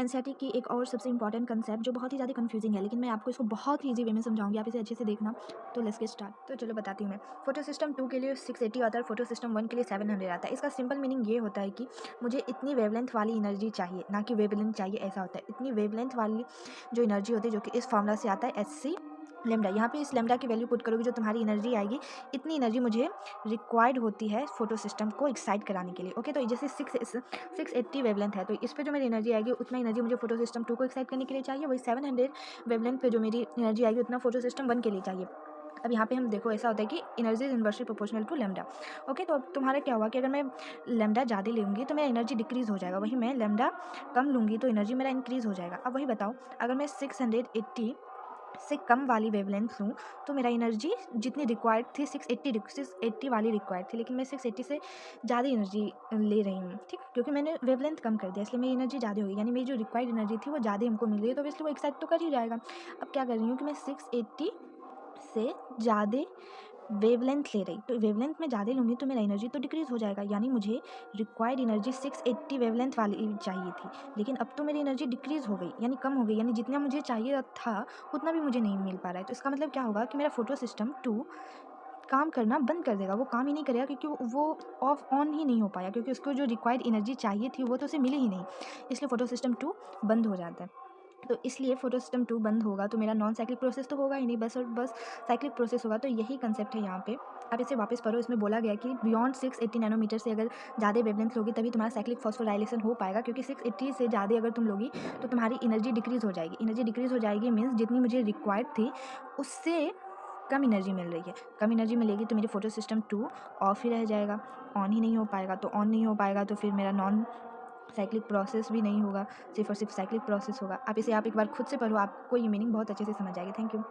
NCERT की एक और सबसे इंपॉर्टेंट कंसेप्ट जो बहुत ही ज़्यादा कंफ्यूजिंग है, लेकिन मैं आपको इसको बहुत ही ईजी वे में समझाऊंगी, आप इसे अच्छे से देखना। तो लेट्स गेट स्टार्ट। तो चलो बताती हूँ मैं। फोटो सिस्टम 2 के लिए 680 आता है, फोटो सिस्टम 1 के लिए 700 आता है। इसका सिंपल मीनिंग ये होता है कि मुझे इतनी वेवलेंथ वाली एनर्जी चाहिए, ना कि वेवलेंथ चाहिए, ऐसा होता है। इतनी वेवलेंथ वाली जो एनर्जी होती है, जो कि इस फॉर्मूला से आता है एच लेमडा। यहाँ पे इस लेमडा की वैल्यू पुट करोगे, जो तुम्हारी एनर्जी आएगी, इतनी एनर्जी मुझे रिक्वायर्ड होती है फोटो सिस्टम को एक्साइट कराने के लिए। ओके, तो जैसे 680 वेवलेंथ है, तो इस पे जो मेरी एनर्जी आएगी उतना एनर्जी मुझे फोटो सिस्टम 2 को एक्साइट करने के लिए चाहिए। वही 700 वेवलेंथ पे जो मेरी एनर्जी आएगी उतना फोटो सिस्टम 1 के लिए चाहिए। अब यहाँ पे हम देखो, ऐसा होता है कि energy is inversely proportional to lambda. Okay, तो अब तुम्हारा क्या हुआ कि अगर मैं लेमडा ज़्यादा लूँगी तो मेरा एनर्जी डिक्रीज हो जाएगा, वही मैं लेमडा कम लूँगी तो एनर्जी मेरा इंक्रीज हो जाएगा। अब वही बताओ, अगर मैं 680 से कम वाली वेवलेंथ लूँ तो मेरा एनर्जी जितनी रिक्वायर्ड थी 680 वाली रिक्वायर्ड थी, लेकिन मैं 680 से ज़्यादा एनर्जी ले रही हूँ, ठीक, क्योंकि मैंने वेवलेंथ कम कर दिया, इसलिए मेरी एनर्जी ज़्यादा होगी, यानी मेरी जो रिक्वायर्ड एनर्जी थी वो ज़्यादा हमको मिल रही है, तो इसलिए वो एक्साइट तो कर ही जाएगा। अब क्या कर रही हूँ कि मैं 680 से ज़्यादा वेवलेंथ ले रही, तो वेवलेंथ में ज़्यादा लूँगी तो मेरा एनर्जी तो डिक्रीज़ हो जाएगा, यानी मुझे रिक्वायर्ड एनर्जी 680 वेवलेंथ वाली चाहिए थी, लेकिन अब तो मेरी एनर्जी डिक्रीज़ हो गई, यानी कम हो गई, यानी जितना मुझे चाहिए था उतना भी मुझे नहीं मिल पा रहा है। तो इसका मतलब क्या होगा कि मेरा फोटो सिस्टम 2 काम करना बंद कर देगा, वो काम ही नहीं करेगा, क्योंकि वो ऑफ ऑन ही नहीं हो पाया, क्योंकि उसको जो रिक्वायर्ड एनर्जी चाहिए थी वो तो उसे मिली ही नहीं, इसलिए फोटो सिस्टम 2 बंद हो जाता है। तो इसलिए फोटो सिस्टम 2 बंद होगा तो मेरा नॉन साइक्लिक प्रोसेस तो होगा ही नहीं, बस और बस साइक्लिक प्रोसेस होगा। तो यही कंसेप्ट है यहाँ पे। आप इसे वापस पढ़ो, इसमें बोला गया कि बियॉन्ड 680 नैनोमीटर से अगर ज़्यादा वेवलेंथ लोगी तभी तुम्हारा साइक्लिक फॉस्फोराइलेशन हो पाएगा, क्योंकि 680 से ज़्यादा अगर तुम लोगी तो तुम्हारी एनर्जी डिक्रीज़ हो जाएगी। एनर्जी डिक्रीज़ हो जाएगी मीन्स जितनी मुझे रिक्वायर्ड थी उससे कम एनर्जी मिल रही है। कम एनर्जी मिलेगी तो मेरी फोटो सिस्टम 2 ऑफ ही रह जाएगा, ऑन ही नहीं हो पाएगा। तो ऑन नहीं हो पाएगा तो फिर मेरा नॉन साइक्लिक प्रोसेस भी नहीं होगा, सिर्फ और सिर्फ साइक्लिक प्रोसेस होगा। आप इसे आप एक बार खुद से पढ़ो, आपको ये मीनिंग बहुत अच्छे से समझ आएगी। Thank you.